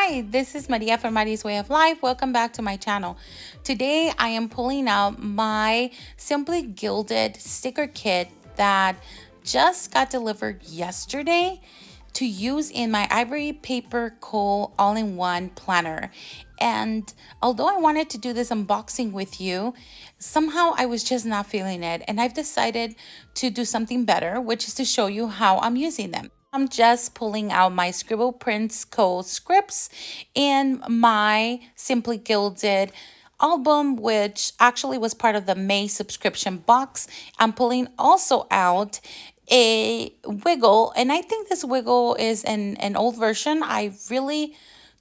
Hi, this is Maria from Maria's Way of Life. Welcome back to my channel. Today I am pulling out my Simply Gilded sticker kit that just got delivered yesterday to use in my Ivory paper coal all-in-one planner. And although I wanted to do this unboxing with you, somehow I was just not feeling it. And I've decided to do something better, which is to show you how I'm using them. I'm just pulling out my ScribblePrints Co. scripts and my Simply Gilded album, which actually was part of the May subscription box. I'm pulling also out a wiggle, and I think this wiggle is an old version. I really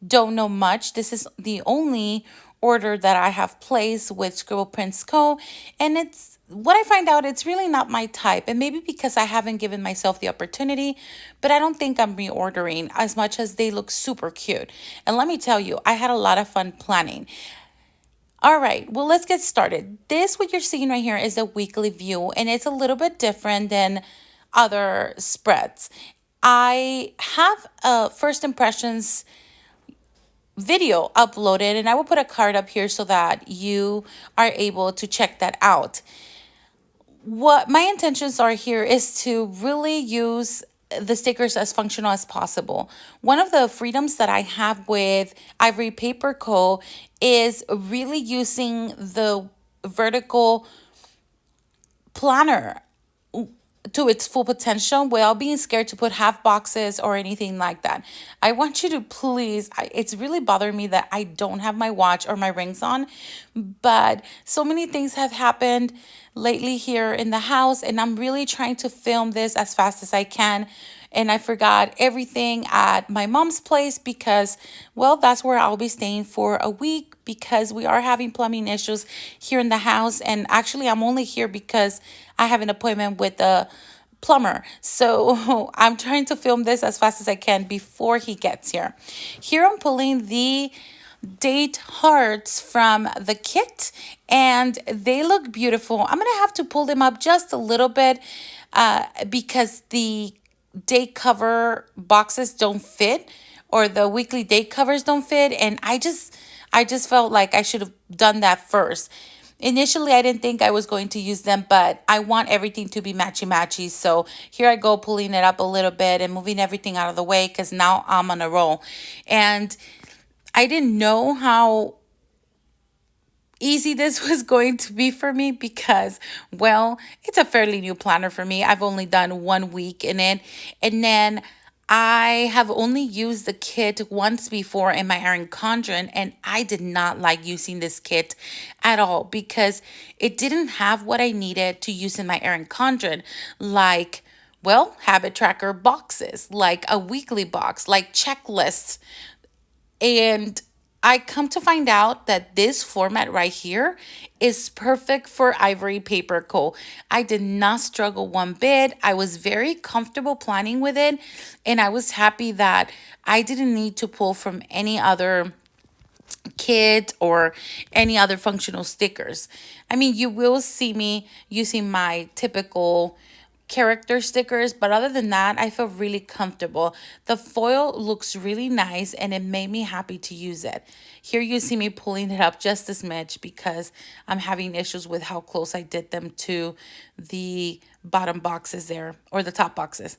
don't know much. This is the only order that I have placed with ScribblePrints Co. And it's what I find out, it's really not my type. And maybe because I haven't given myself the opportunity, but I don't think I'm reordering as much as they look super cute. And let me tell you, I had a lot of fun planning. All right, well, let's get started. This, what you're seeing right here, is a weekly view, and it's a little bit different than other spreads. I have a first impressions video uploaded, and I will put a card up here so that you are able to check that out. What my intentions are here is to really use the stickers as functional as possible. One of the freedoms that I have with Ivory Paper Co. is really using the vertical planner to its full potential without being scared to put half boxes or anything like that. I want you to please, it's really bothering me that I don't have my watch or my rings on, but so many things have happened lately here in the house, and I'm really trying to film this as fast as I can. And I forgot everything at my mom's place because, well, that's where I'll be staying for a week because we are having plumbing issues here in the house. And actually, I'm only here because I have an appointment with the plumber. So I'm trying to film this as fast as I can before he gets here. Here I'm pulling the date hearts from the kit, and they look beautiful. I'm gonna have to pull them up just a little bit because the date cover boxes don't fit, or the weekly date covers don't fit, and I just felt like I should have done that first. Initially, I didn't think I was going to use them, but I want everything to be matchy-matchy. So here I go, pulling it up a little bit and moving everything out of the way because now I'm on a roll. And I didn't know how easy this was going to be for me because, well, it's a fairly new planner for me. I've only done 1 week in it. And then I have only used the kit once before in my Erin Condren, and I did not like using this kit at all because it didn't have what I needed to use in my Erin Condren, like, well, habit tracker boxes, like a weekly box, like checklists. And I come to find out that this format right here is perfect for Ivory Paper Co. I did not struggle one bit. I was very comfortable planning with it, and I was happy that I didn't need to pull from any other kit or any other functional stickers. I mean, you will see me using my typical character stickers, but other than that, I feel really comfortable. The foil looks really nice, and it made me happy to use it. Here you see me pulling it up just as much because I'm having issues with how close I did them to the bottom boxes there, or the top boxes.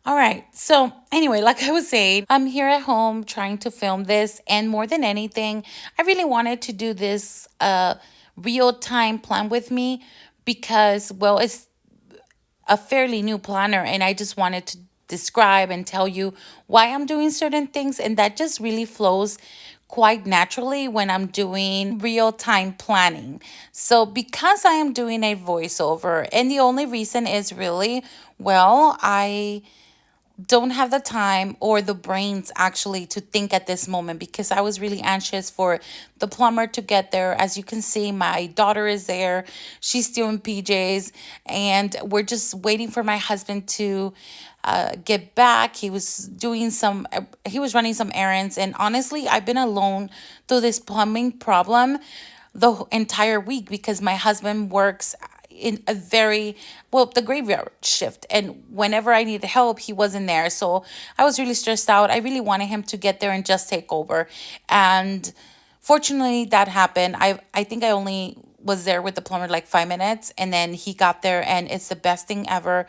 All right, so anyway, like I was saying, I'm here at home trying to film this, and more than anything, I really wanted to do this real-time plan with me because, well, it's a fairly new planner, and I just wanted to describe and tell you why I'm doing certain things, and that just really flows quite naturally when I'm doing real-time planning. So because I am doing a voiceover, and the only reason is really, well, I don't have the time or the brains actually to think at this moment because I was really anxious for the plumber to get there. As you can see, my daughter is there. She's still in PJs, and we're just waiting for my husband to get back. He was running some errands, and honestly, I've been alone through this plumbing problem the entire week because my husband works in a very, well, the graveyard shift, and whenever I needed help he wasn't there. So I was really stressed out. I really wanted him to get there and just take over, and fortunately that happened. I think I only was there with the plumber like 5 minutes, and then he got there, and it's the best thing ever.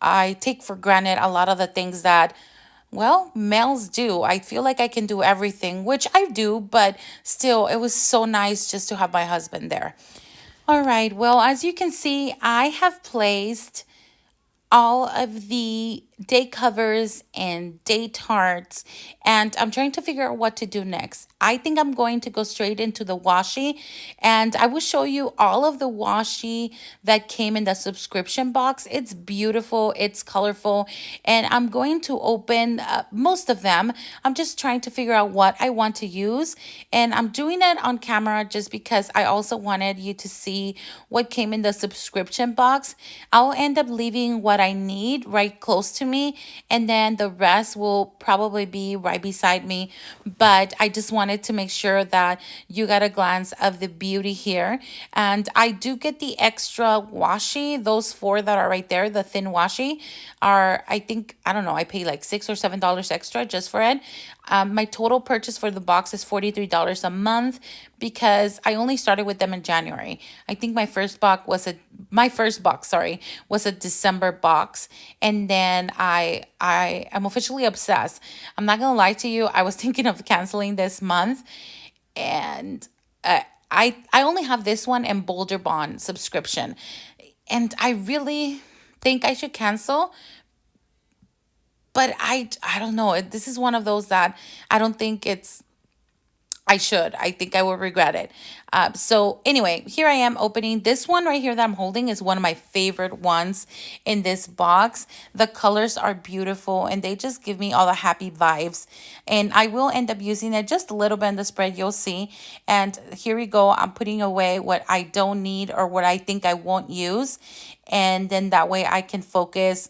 I take for granted a lot of the things that, well, males do. I feel like I can do everything, which I do, but still, it was so nice just to have my husband there. All right, well, as you can see, I have placed all of the day covers and date hearts, and I'm trying to figure out what to do next. I think I'm going to go straight into the washi, and I will show you all of the washi that came in the subscription box. It's beautiful, it's colorful, and I'm going to open most of them. I'm just trying to figure out what I want to use, and I'm doing it on camera just because I also wanted you to see what came in the subscription box. I'll end up leaving what I need right close to me, and then the rest will probably be right beside me. But I just wanted to make sure that you got a glance of the beauty here. And I do get the extra washi. Those four that are right there, the thin washi, are, I think, I don't know, I pay like $6 or $7 extra just for it. My total purchase for the box is $43 a month because I only started with them in January. I think my first box, sorry, was a December box, and then I am officially obsessed. I'm not gonna lie to you, I was thinking of canceling this month, and I only have this one and BOLDERBON subscription, and I really think I should cancel, but I don't know. This is one of those that I don't think I should. I think I will regret it. So anyway, here I am opening. This one right here that I'm holding is one of my favorite ones in this box. The colors are beautiful and they just give me all the happy vibes. And I will end up using it just a little bit in the spread, you'll see. And here we go. I'm putting away what I don't need or what I think I won't use. And then that way I can focus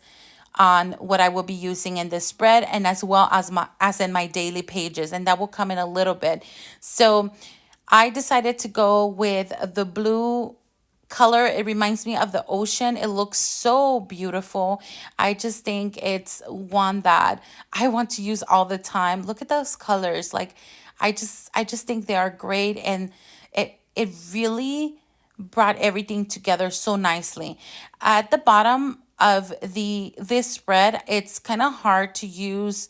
on what I will be using in this spread, and as well as in my daily pages, and that will come in a little bit. So I decided to go with the blue color. It reminds me of the ocean. It looks so beautiful. I just think it's one that I want to use all the time. Look at those colors. Like I just think they are great, and it really brought everything together so nicely. At the bottom of this spread, it's kind of hard to use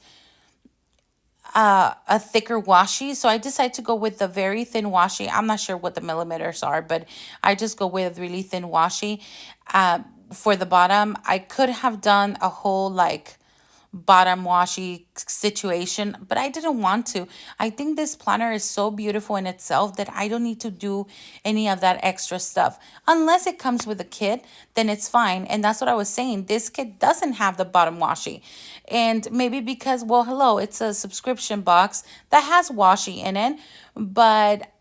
a thicker washi, so I decided to go with the very thin washi. I'm not sure what the millimeters are, but I just go with really thin washi. For the bottom, I could have done a whole like bottom washi situation, but I didn't want to. I think this planner is so beautiful in itself that I don't need to do any of that extra stuff. Unless it comes with a kit, then it's fine. And that's what I was saying. This kit doesn't have the bottom washi. And maybe because, well, hello, it's a subscription box that has washi in it. But,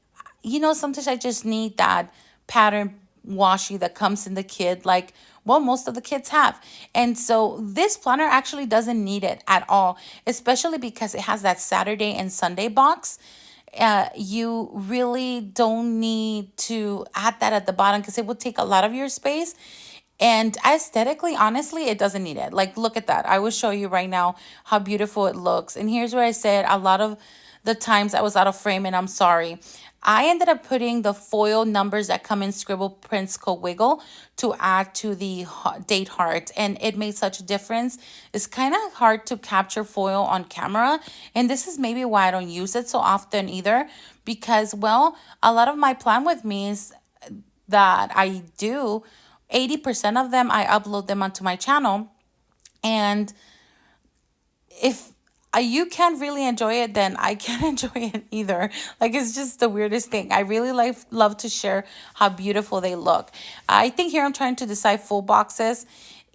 sometimes I just need that pattern washi that comes in the kit, like, well, most of the kids have. And so this planner actually doesn't need it at all, especially because it has that Saturday and Sunday box. You really don't need to add that at the bottom because it would take a lot of your space. And aesthetically, honestly, it doesn't need it. Like, look at that. I will show you right now how beautiful it looks. And here's where I said a lot of the times I was out of frame, and I'm sorry. I ended up putting the foil numbers that come in Scribble Prints Co. Wiggle to add to the date heart, and it made such a difference. It's kind of hard to capture foil on camera, and this is maybe why I don't use it so often either, because, well, a lot of my plan with me is that I do, 80% of them, I upload them onto my channel, and if you can't really enjoy it, then I can't enjoy it either. Like, it's just the weirdest thing. I really love to share how beautiful they look. I think here I'm trying to decide full boxes,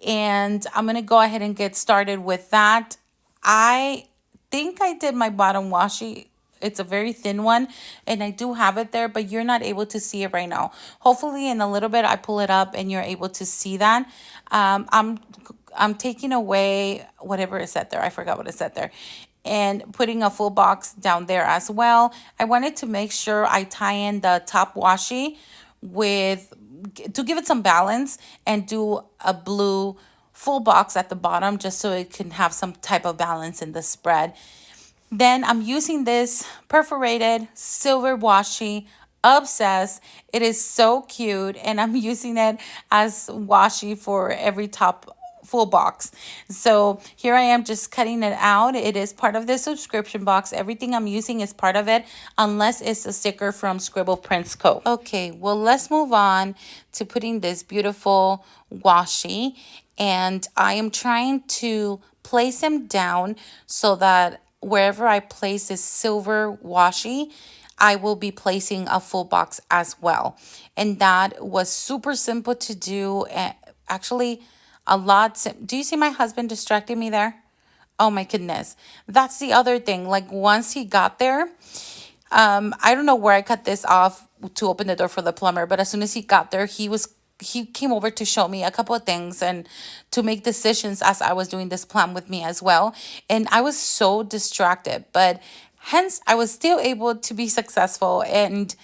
and I'm going to go ahead and get started with that. I think I did my bottom washi. It's a very thin one, and I do have it there, but you're not able to see it right now. Hopefully in a little bit I pull it up and you're able to see that. I'm taking away whatever is set there. I forgot what is set there. And putting a full box down there as well. I wanted to make sure I tie in the top washi with to give it some balance and do a blue full box at the bottom just so it can have some type of balance in the spread. Then I'm using this perforated silver washi. Obsessed. It is so cute, and I'm using it as washi for every top full box. So here I am just cutting it out. It is part of the subscription box. Everything I'm using is part of it, unless it's a sticker from Scribble Prints Co. Okay, well, let's move on to putting this beautiful washi. And I am trying to place them down so that wherever I place this silver washi, I will be placing a full box as well. And that was super simple to do. Actually, a lot. Do you see my husband distracting me there? Oh my goodness. That's the other thing. Like once he got there, I don't know where I cut this off to open the door for the plumber, but as soon as he got there, he came over to show me a couple of things and to make decisions as I was doing this plan with me as well. And I was so distracted, but hence I was still able to be successful. And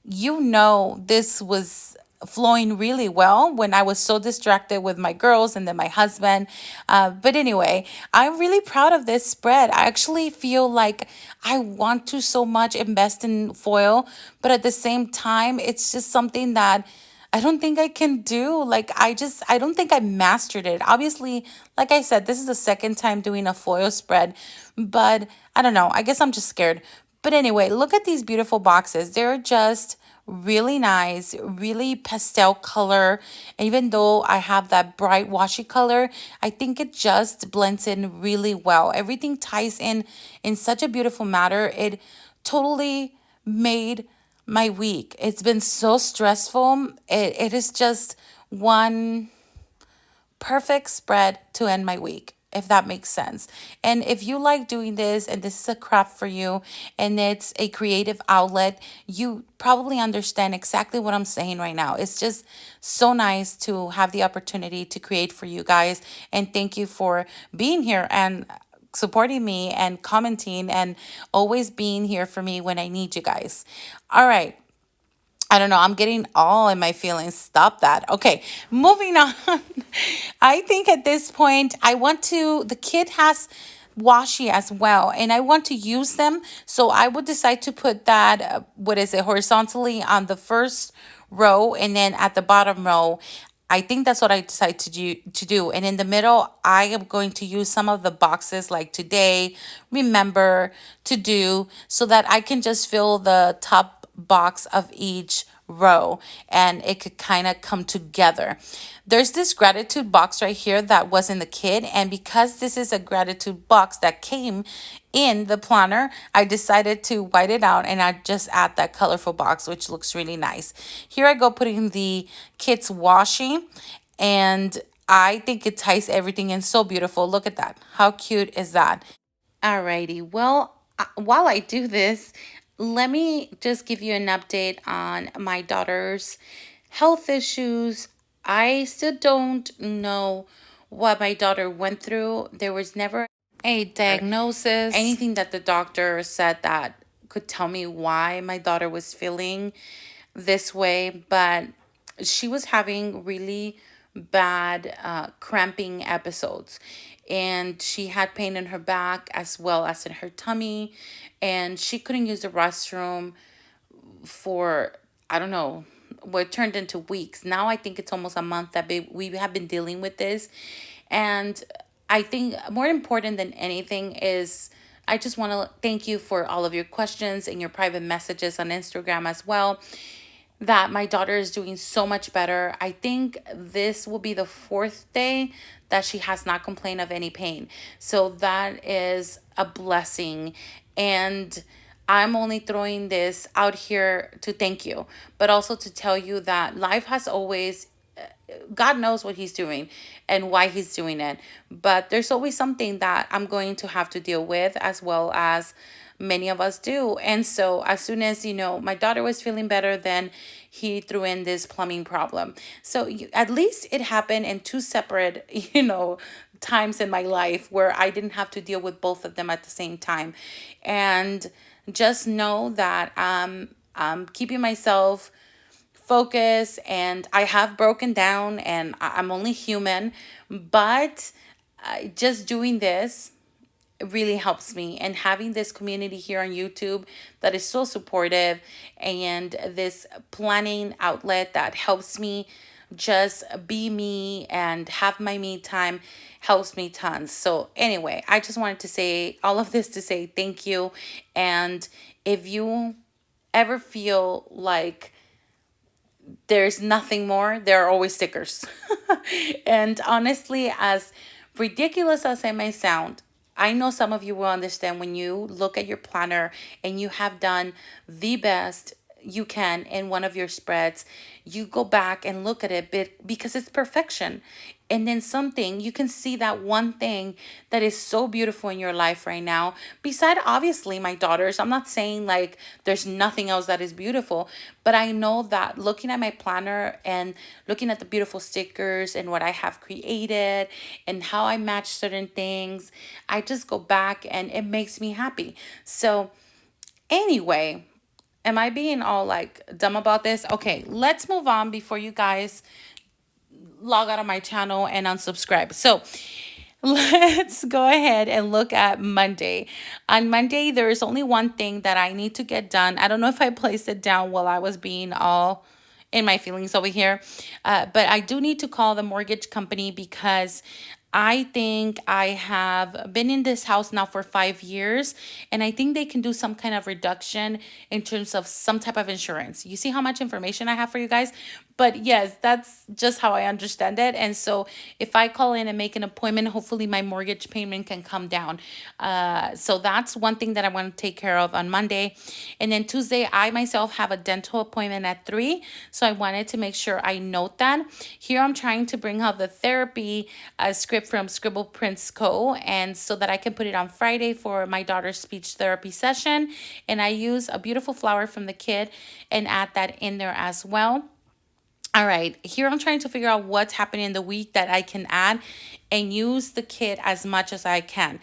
this was flowing really well when I was so distracted with my girls and then my husband. But anyway, I'm really proud of this spread. I actually feel like I want to so much invest in foil, but at the same time, it's just something that I don't think I can do. Like, I don't think I mastered it. Obviously, like I said, this is the second time doing a foil spread, but I don't know. I guess I'm just scared. But anyway, look at these beautiful boxes. They're just really nice, really pastel color. Even though I have that bright washi color, I think it just blends in really well. Everything ties in such a beautiful manner. It totally made my week. It's been so stressful. It is just one perfect spread to end my week, if that makes sense. And if you like doing this and this is a craft for you and it's a creative outlet, you probably understand exactly what I'm saying right now. It's just so nice to have the opportunity to create for you guys. And thank you for being here and supporting me and commenting and always being here for me when I need you guys. All right. I don't know. I'm getting all in my feelings. Stop that. Okay, moving on. I think at this point, the kid has washi as well, and I want to use them. So I would decide to put that, horizontally on the first row, and then at the bottom row, I think that's what I decide to do. And in the middle, I am going to use some of the boxes like today, remember, to do, so that I can just fill the top box of each row and it could kind of come together. There's this gratitude box right here that was in the kit, and because this is a gratitude box that came in the planner, I decided to white it out and I just add that colorful box, which looks really nice. Here I go putting the kit's washi, and I think it ties everything in so beautiful. Look at that. How cute is that? Alrighty, well, while I do this, let me just give you an update on my daughter's health issues. I still don't know what my daughter went through. There was never a diagnosis, anything that the doctor said that could tell me why my daughter was feeling this way, but she was having really bad cramping episodes, and she had pain in her back as well as in her tummy, and she couldn't use the restroom for, I don't know, what turned into weeks. Now I think it's almost a month that we have been dealing with this. And I think more important than anything is I just want to thank you for all of your questions and your private messages on Instagram as well, that my daughter is doing so much better. I think this will be the fourth day that she has not complained of any pain. So that is a blessing. And I'm only throwing this out here to thank you, but also to tell you that life has always, God knows what he's doing and why he's doing it. But there's always something that I'm going to have to deal with, as well as many of us do. And so as soon as, my daughter was feeling better, then he threw in this plumbing problem. So at least it happened in two separate, times in my life where I didn't have to deal with both of them at the same time. And just know that I'm keeping myself focus. And I have broken down, and I'm only human, but just doing this really helps me, and having this community here on YouTube that is so supportive, and this planning outlet that helps me just be me and have my me time helps me tons. So anyway, I just wanted to say all of this to say thank you. And if you ever feel like there's nothing more, there are always stickers. And honestly, as ridiculous as I may sound, I know some of you will understand when you look at your planner and you have done the best you can in one of your spreads, you go back and look at it because it's perfection. And then something, you can see that one thing that is so beautiful in your life right now. Beside, obviously, my daughters, I'm not saying like there's nothing else that is beautiful, but I know that looking at my planner and looking at the beautiful stickers and what I have created and how I match certain things, I just go back and it makes me happy. So, anyway, am I being all like dumb about this? Okay, let's move on before you guys log out of my channel and unsubscribe. So let's go ahead and look at Monday. On Monday, there is only one thing that I need to get done. I don't know if I placed it down while I was being all in my feelings over here, but I do need to call the mortgage company because I think I have been in this house now for 5 years, and I think they can do some kind of reduction in terms of some type of insurance. You see how much information I have for you guys? But yes, that's just how I understand it. And so if I call in and make an appointment, hopefully my mortgage payment can come down. So that's one thing that I want to take care of on Monday. And then Tuesday, I myself have a dental appointment at 3. So I wanted to make sure I note that. Here I'm trying to bring out the therapy script from Scribble Prints Co. And so that I can put it on Friday for my daughter's speech therapy session. And I use a beautiful flower from the kit and add that in there as well. All right, here I'm trying to figure out what's happening in the week that I can add and use the kit as much as I can.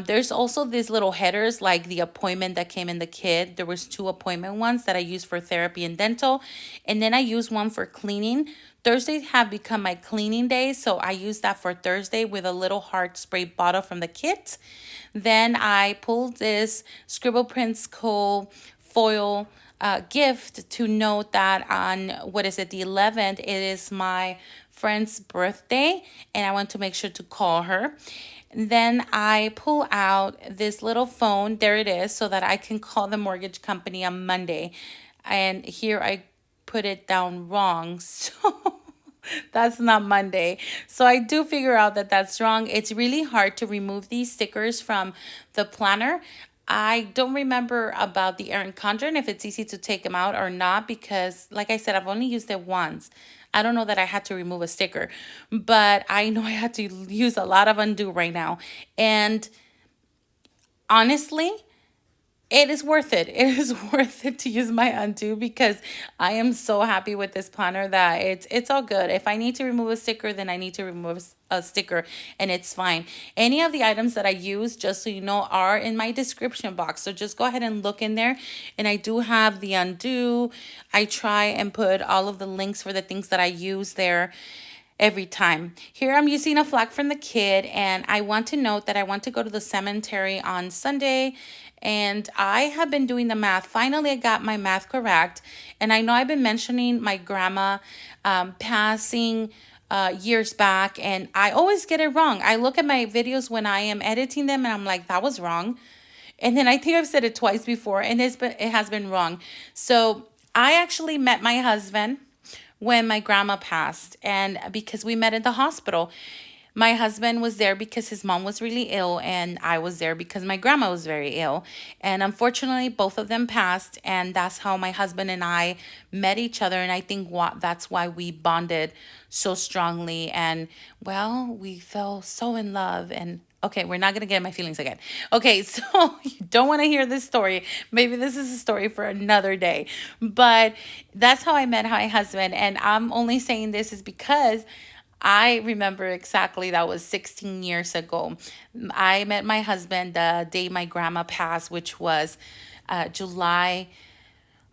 There's also these little headers like the appointment that came in the kit. There was 2 appointment ones that I use for therapy and dental. And then I use one for cleaning. Thursdays have become my cleaning days, so I use that for Thursday with a little heart spray bottle from the kit. Then I pulled this Scribble Prints Co. foil gift to note that on, what is it, the 11th, it is my friend's birthday, and I want to make sure to call her. Then I pull out this little phone, there it is, so that I can call the mortgage company on Monday. And here I put it down wrong, so that's not Monday. So I do figure out that that's wrong. It's really hard to remove these stickers from the planner. I don't remember about the Erin Condren, if it's easy to take them out or not, because like I said, I've only used it once. I don't know that I had to remove a sticker, but I know I had to use a lot of undo right now. And honestly, it is worth it. It is worth it to use my undo because I am so happy with this planner that it's all good. If I need to remove a sticker, then I need to remove a sticker and it's fine. Any of the items that I use, just so you know, are in my description box. So just go ahead and look in there. And I do have the undo. I try and put all of the links for the things that I use there every time. Here I'm using a flag from the kid, and I want to note that I want to go to the cemetery on Sunday, and I have been doing the math. Finally, I got my math correct, and I know I've been mentioning my grandma passing years back, and I always get it wrong. I look at my videos when I am editing them, and I'm like, that was wrong. And then I think I've said it twice before, and it has been wrong. So I actually met my husband when my grandma passed, and because we met at the hospital. My husband was there because his mom was really ill, and I was there because my grandma was very ill. And unfortunately, both of them passed, and that's how my husband and I met each other. And I think that's why we bonded so strongly. And, well, we fell so in love. And okay, we're not going to get in my feelings again. Okay, so you don't want to hear this story. Maybe this is a story for another day. But that's how I met my husband. And I'm only saying this is because I remember exactly, that was 16 years ago. I met my husband the day my grandma passed, which was July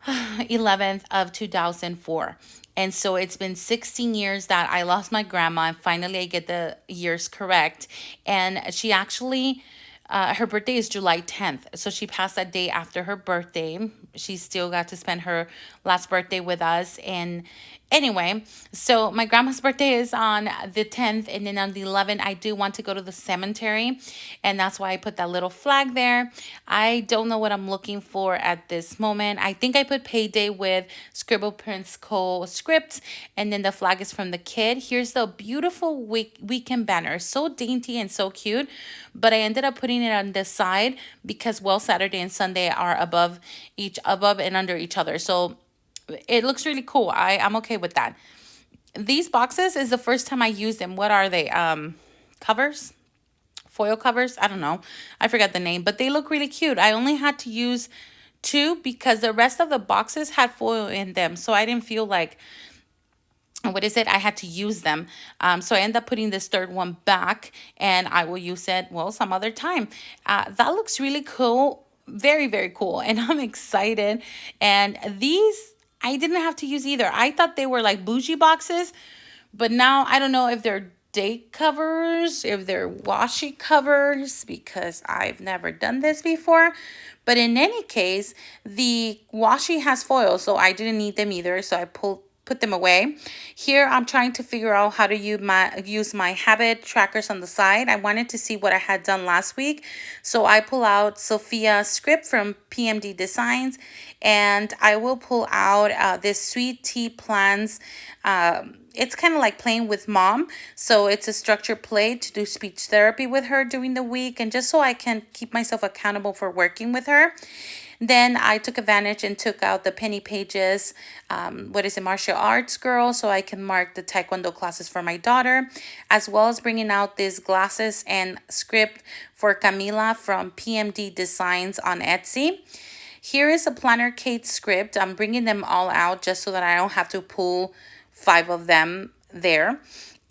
11th of 2004. And so it's been 16 years that I lost my grandma, and finally I get the years correct. And she actually, her birthday is July 10th. So she passed that day after her birthday. She still got to spend her last birthday with us. And anyway, so my grandma's birthday is on the 10th, and then on the 11th, I do want to go to the cemetery, and that's why I put that little flag there. I don't know what I'm looking for at this moment. I think I put payday with Scribble Prints Co. script, and then the flag is from the kid. Here's the beautiful weekend banner, so dainty and so cute, but I ended up putting it on this side because, well, Saturday and Sunday are above and under each other. So it looks really cool. I'm okay with that. These boxes is the first time I use them. What are they? Covers? Foil covers? I don't know. I forgot the name, but they look really cute. I only had to use two because the rest of the boxes had foil in them. So I didn't feel like, what is it? I had to use them. So I end up putting this third one back, and I will use it, well, some other time. That looks really cool. Very, very cool. And I'm excited. And these, I didn't have to use either. I thought they were like bougie boxes, but now I don't know if they're date covers, if they're washi covers, because I've never done this before. But in any case, the washi has foil, so I didn't need them either. So I put them away. Here I'm trying to figure out how to use my habit trackers on the side. I wanted to see what I had done last week. So I pull out Sophia's script from PMDstickers, and I will pull out this SweetTPlans. It's kind of like playing with mom. So it's a structured play to do speech therapy with her during the week, and just so I can keep myself accountable for working with her. Then I took advantage and took out the PennyPages, martial arts girl, so I can mark the Taekwondo classes for my daughter, as well as bringing out these glasses and script for Camila from PMDstickers on Etsy. Here is a PlannerKate script. I'm bringing them all out just so that I don't have to pull 5 of them there.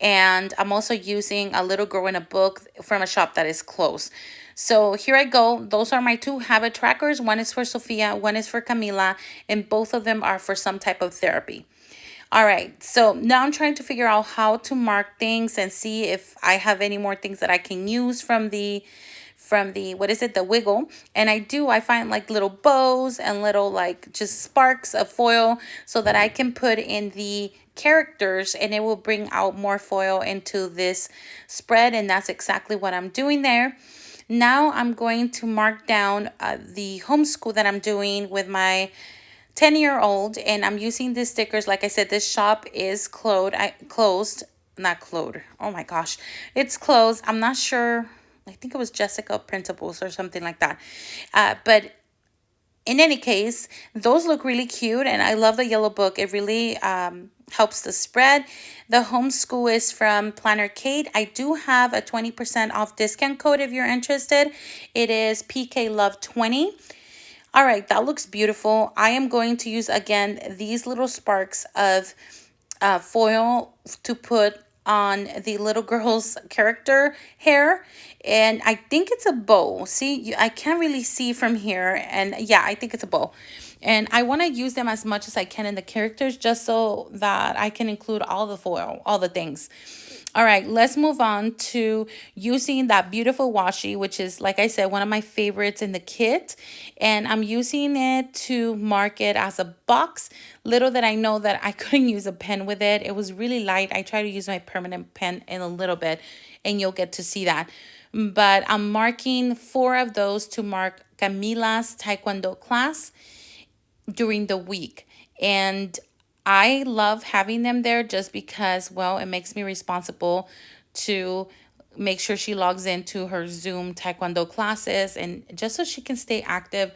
And I'm also using a little girl in a book from a shop that is closed. So here I go. Those are my 2 habit trackers. One is for Sophia, one is for Camila, and both of them are for some type of therapy. All right, so now I'm trying to figure out how to mark things and see if I have any more things that I can use from the the wiggle. And I find like little bows and little like just sparks of foil so that I can put in the characters, and it will bring out more foil into this spread, and that's exactly what I'm doing there. Now I'm going to mark down the homeschool that I'm doing with my 10-year-old, and I'm using these stickers. Like I said, this shop is closed. Not closed. Oh my gosh. It's closed. I'm not sure. I think it was Jessica Printables or something like that. But in any case, those look really cute, and I love the yellow book. It really helps the spread. The homeschool is from PlannerKate. I do have a 20% off discount code if you're interested. It is PKLove20. All right, that looks beautiful. I am going to use, again, these little sparks of foil to put on the little girl's character hair, and I think it's a bow. See, I can't really see from here, and yeah, I think it's a bow. And I want to use them as much as I can in the characters just so that I can include all the foil, all the things. All right, let's move on to using that beautiful washi, which is, like I said, one of my favorites in the kit. And I'm using it to mark it as a box. Little that I know that I couldn't use a pen with it. It was really light. I try to use my permanent pen in a little bit, and you'll get to see that. But I'm marking 4 of those to mark Camila's Taekwondo class during the week. And I love having them there just because, well, it makes me responsible to make sure she logs into her Zoom Taekwondo classes, and just so she can stay active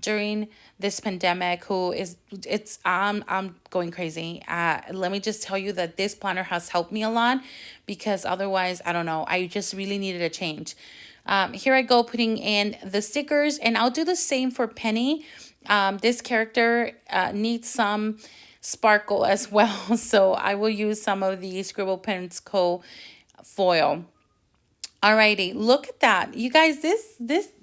during this pandemic. I'm going crazy. Let me just tell you that this planner has helped me a lot, because otherwise, I don't know, I just really needed a change. Here I go putting in the stickers, and I'll do the same for Penny. This character needs some sparkle as well, so I will use some of the Scribble Prints Co. foil. Alrighty, look at that. You guys, this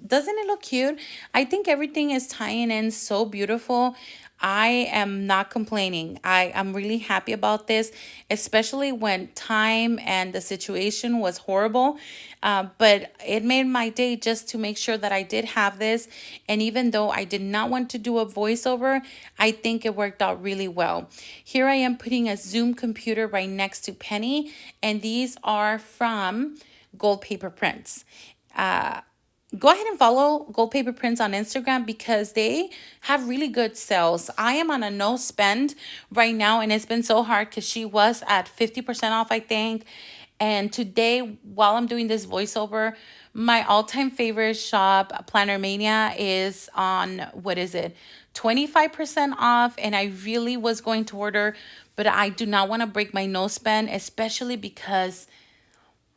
doesn't it look cute? I think everything is tying in so beautiful. I am not complaining. I'm really happy about this, especially when time and the situation was horrible. But it made my day just to make sure that I did have this. And even though I did not want to do a voiceover, I think it worked out really well. Here I am putting a Zoom computer right next to Penny, and these are from Gold Paper Prints. Go ahead and follow Gold Paper Prints on Instagram because they have really good sales. I am on a no spend right now, and it's been so hard because she was at 50% off, I think. And today, while I'm doing this voiceover, my all-time favorite shop, Plannermania, is on, what is it, 25% off. And I really was going to order, but I do not want to break my no spend, especially because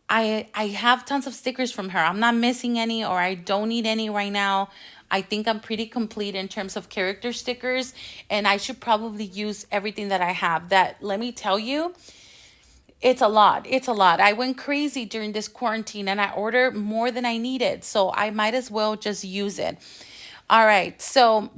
I have tons of stickers from her. I'm not missing any, or I don't need any right now. I think I'm pretty complete in terms of character stickers, and I should probably use everything that I have. That, let me tell you, it's a lot. It's a lot. I went crazy during this quarantine and I ordered more than I needed, so I might as well just use it. All right. So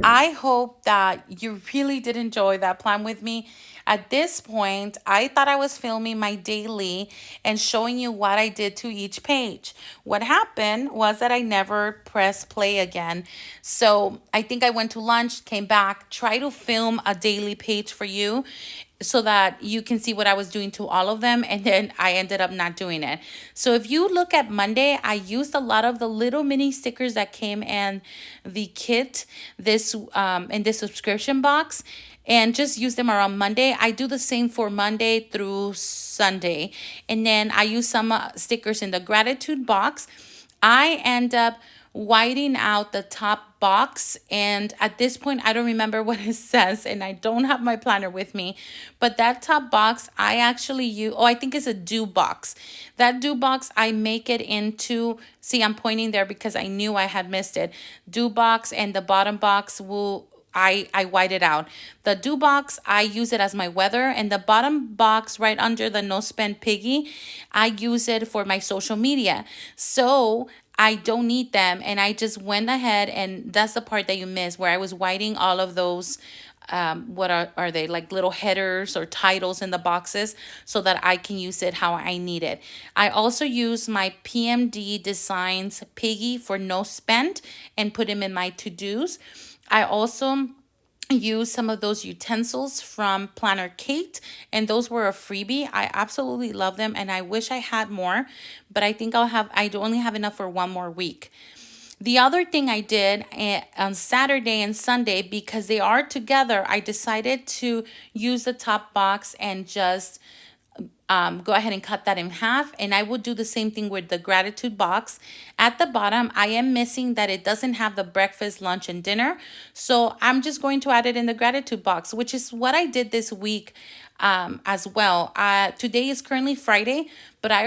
I hope that you really did enjoy that plan with me. At this point, I thought I was filming my daily and showing you what I did to each page. What happened was that I never pressed play again. So I think I went to lunch, came back, tried to film a daily page for you so that you can see what I was doing to all of them, and then I ended up not doing it. So if you look at Monday, I used a lot of the little mini stickers that came in the kit, this in this subscription box, and just use them around Monday. I do the same for Monday through Sunday, and then I use some stickers in the gratitude box. I end up whiting out the top box, and at this point I don't remember what it says, and I don't have my planner with me, but that top box I actually use, I think it's a do box. That do box, I make it into, see, I'm pointing there because I knew I had missed it, do box, and the bottom box will, I white it out. The do box, I use it as my weather, and the bottom box right under the no spend piggy, I use it for my social media. So I don't need them, and I just went ahead, and that's the part that you miss, where I was whiting all of those what are they, like little headers or titles in the boxes, so that I can use it how I need it. I also use my PMDstickers piggy for no spend and put him in my to-dos. I also use some of those utensils from PlannerKate, and those were a freebie. I absolutely love them, and I wish I had more, but I think I only have enough for one more week. The other thing I did on Saturday and Sunday, because they are together, I decided to use the top box and just go ahead and cut that in half, and I will do the same thing with the gratitude box. At the bottom, I am missing that it doesn't have the breakfast, lunch, and dinner, so I'm just going to add it in the gratitude box, which is what I did this week as well. Today is currently Friday, but I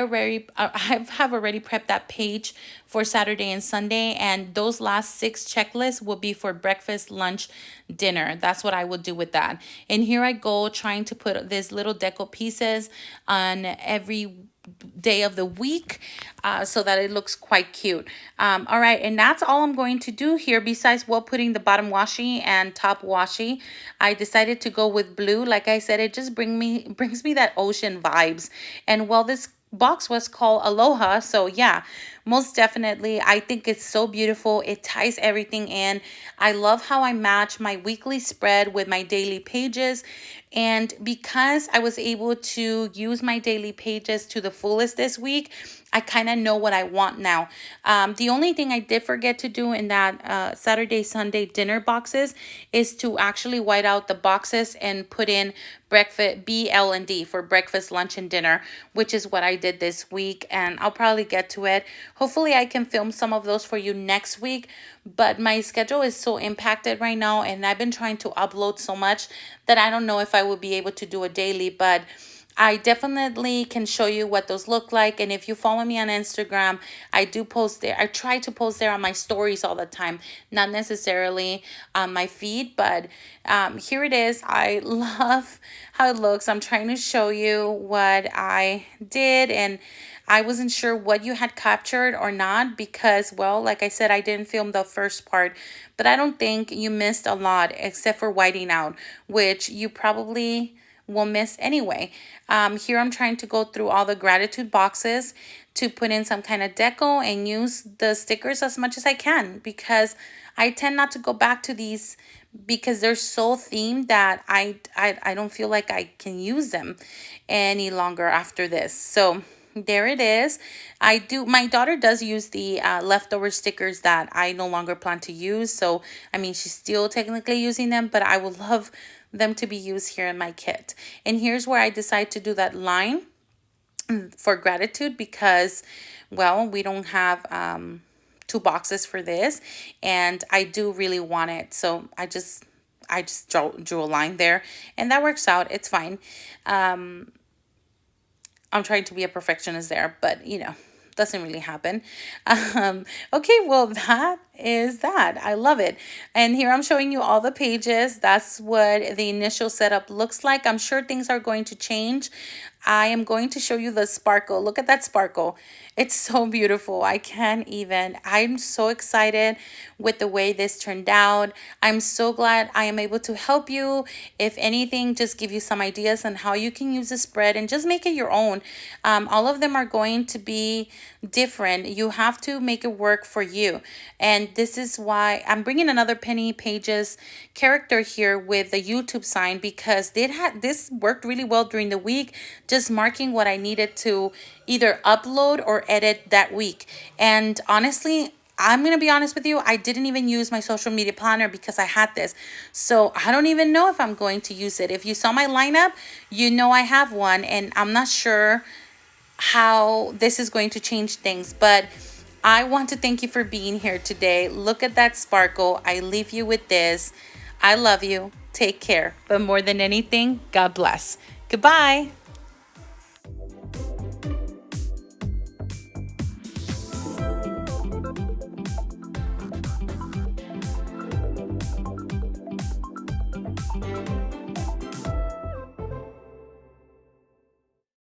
have already prepped that page for Saturday and Sunday, and those last 6 checklists will be for breakfast, lunch, dinner. That's what I will do with that. And here I go trying to put these little deco pieces on every day of the week so that it looks quite cute. All right, and that's all I'm going to do here, besides putting the bottom washi and top washi. I decided to go with blue. Like I said, it just brings me that ocean vibes. And this box was called Aloha, so yeah, most definitely I think it's so beautiful. It ties everything in. I love how I match my weekly spread with my daily pages, and because I was able to use my daily pages to the fullest this week, I kind of know what I want now. The only thing I did forget to do in that Saturday, Sunday dinner boxes is to actually white out the boxes and put in breakfast, B-L-and-D, for breakfast, lunch, and dinner, which is what I did this week, and I'll probably get to it. Hopefully I can film some of those for you next week, but my schedule is so impacted right now, and I've been trying to upload so much that I don't know if I will be able to do a daily, but I definitely can show you what those look like. And if you follow me on Instagram, I do post there. I try to post there on my stories all the time, not necessarily on my feed, but here it is. I love how it looks. I'm trying to show you what I did, and I wasn't sure what you had captured or not because, well, like I said, I didn't film the first part, but I don't think you missed a lot except for whiting out, which you probably will miss anyway. Here I'm trying to go through all the gratitude boxes to put in some kind of deco and use the stickers as much as I can because I tend not to go back to these because they're so themed that I don't feel like I can use them any longer after this. So there it is. My daughter does use the leftover stickers that I no longer plan to use. So, I mean, she's still technically using them, but I would love them to be used here in my kit. And here's where I decide to do that line for gratitude because, well, we don't have two boxes for this, and I do really want it. So I just drew a line there, and that works out. It's fine. I'm trying to be a perfectionist there, but doesn't really happen. Okay, well, that is that. I love it. And here I'm showing you all the pages. That's what the initial setup looks like. I'm sure things are going to change. I am going to show you the sparkle. Look at that sparkle. It's so beautiful. I can't even. I'm so excited with the way this turned out. I'm so glad I am able to help you. If anything, just give you some ideas on how you can use the spread and just make it your own. All of them are going to be different. You have to make it work for you. And this is why I'm bringing another Penny Pages character here with the YouTube sign because this worked really well during the week, just marking what I needed to either upload or edit that week. And honestly, I'm going to be honest with you, I didn't even use my social media planner because I had this. So I don't even know if I'm going to use it. If you saw my lineup, you know I have one, and I'm not sure how this is going to change things, but I want to thank you for being here today. Look at that sparkle. I leave you with this. I love you. Take care. But more than anything, God bless. Goodbye.